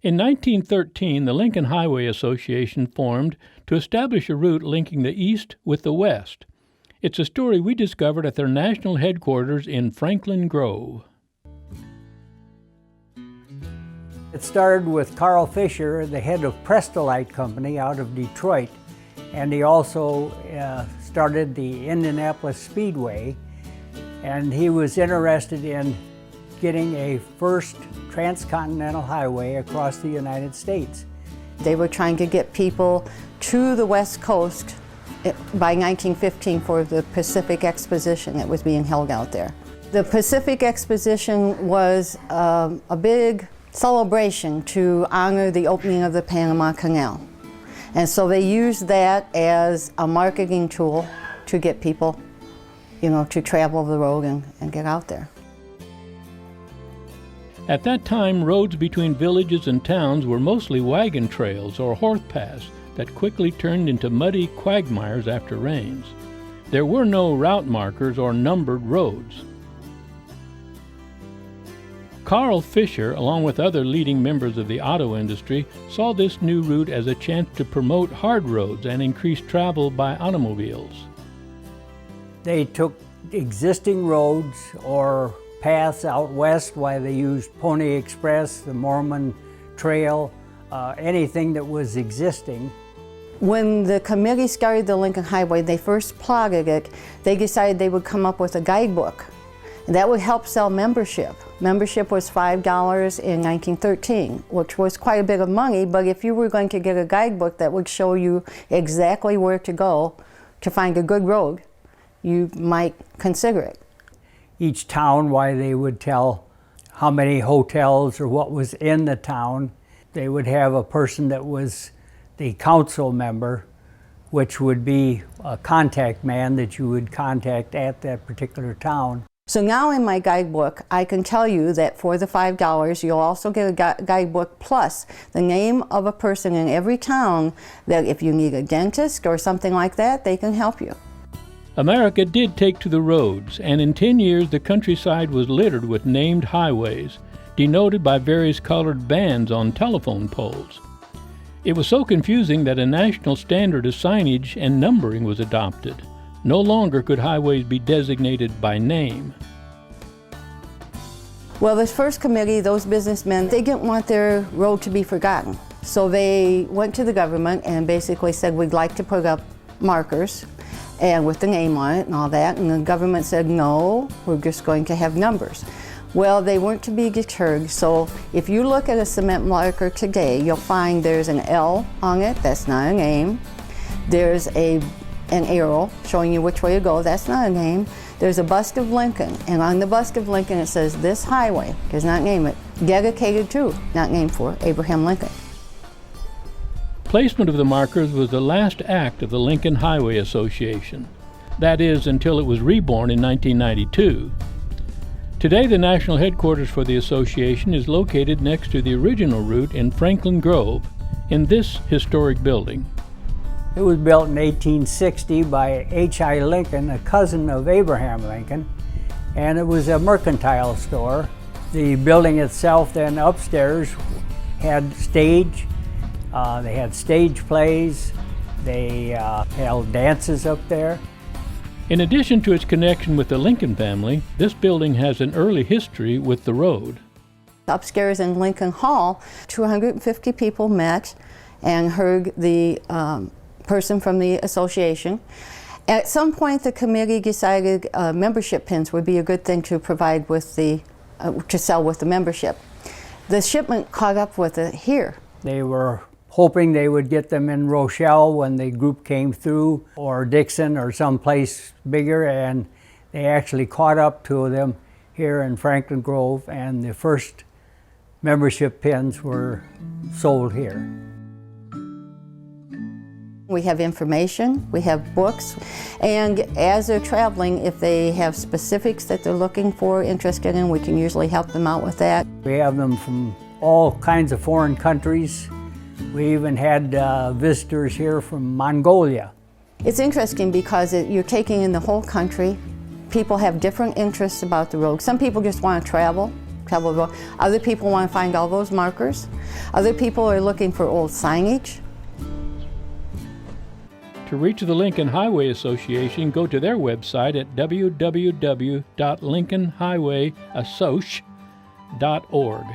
In 1913, the Lincoln Highway Association formed to establish a route linking the East with the West. It's a story we discovered at their national headquarters in Franklin Grove. It started with Carl Fisher, the head of Prestolite Company out of Detroit, and he also started the Indianapolis Speedway, and he was interested in getting a first trans-continental highway across the United States. They were trying to get people to the West Coast by 1915 for the Pacific Exposition that was being held out there. The Pacific Exposition was a big celebration to honor the opening of the Panama Canal. And so they used that as a marketing tool to get people, to travel the road and get out there. At that time, roads between villages and towns were mostly wagon trails or horse paths that quickly turned into muddy quagmires after rains. There were no route markers or numbered roads. Carl Fisher, along with other leading members of the auto industry, saw this new route as a chance to promote hard roads and increase travel by automobiles. They took existing roads or paths out west, while they used Pony Express, the Mormon Trail, anything that was existing. When the committee started the Lincoln Highway, they first plotted it, they decided they would come up with a guidebook. And that would help sell membership. Membership was $5 in 1913, which was quite a bit of money, but if you were going to get a guidebook that would show you exactly where to go to find a good road, you might consider it. Each town, why they would tell how many hotels or what was in the town. They would have a person that was the council member, which would be a contact man that you would contact at that particular town. So now in my guidebook, I can tell you that for the $5, you'll also get a guidebook plus the name of a person in every town that if you need a dentist or something like that, they can help you. America did take to the roads, and in 10 years the countryside was littered with named highways, denoted by various colored bands on telephone poles. It was so confusing that a national standard of signage and numbering was adopted. No longer could highways be designated by name. Well, this first committee, those businessmen, they didn't want their road to be forgotten. So they went to the government and basically said, we'd like to put up markers and with the name on it and all that, and the government said, no, we're just going to have numbers. Well, they weren't to be deterred, so if you look at a cement marker today, you'll find there's an L on it, that's not a name. There's an arrow showing you which way to go, that's not a name. There's a bust of Lincoln, and on the bust of Lincoln it says, this highway, does not name it, dedicated to, not named for, Abraham Lincoln. Placement of the markers was the last act of the Lincoln Highway Association. That is, until it was reborn in 1992. Today, the national headquarters for the association is located next to the original route in Franklin Grove, in this historic building. It was built in 1860 by H.I. Lincoln, a cousin of Abraham Lincoln, and it was a mercantile store. The building itself then upstairs had stage. They had stage plays, they held dances up there. In addition to its connection with the Lincoln family, this building has an early history with the road. Upstairs in Lincoln Hall, 250 people met and heard the person from the association. At some point the committee decided membership pins would be a good thing to provide with the, to sell with the membership. The shipment caught up with it here. They were hoping they would get them in Rochelle when the group came through, or Dixon or someplace bigger, and they actually caught up to them here in Franklin Grove, and the first membership pins were sold here. We have information, we have books, and as they're traveling, if they have specifics that they're looking for, interested in, we can usually help them out with that. We have them from all kinds of foreign countries. We even had visitors here from Mongolia. It's interesting because you're taking in the whole country. People have different interests about the road. Some people just want to travel. travel road. Other people want to find all those markers. Other people are looking for old signage. To reach the Lincoln Highway Association, go to their website at www.lincolnhighwayassoc.org.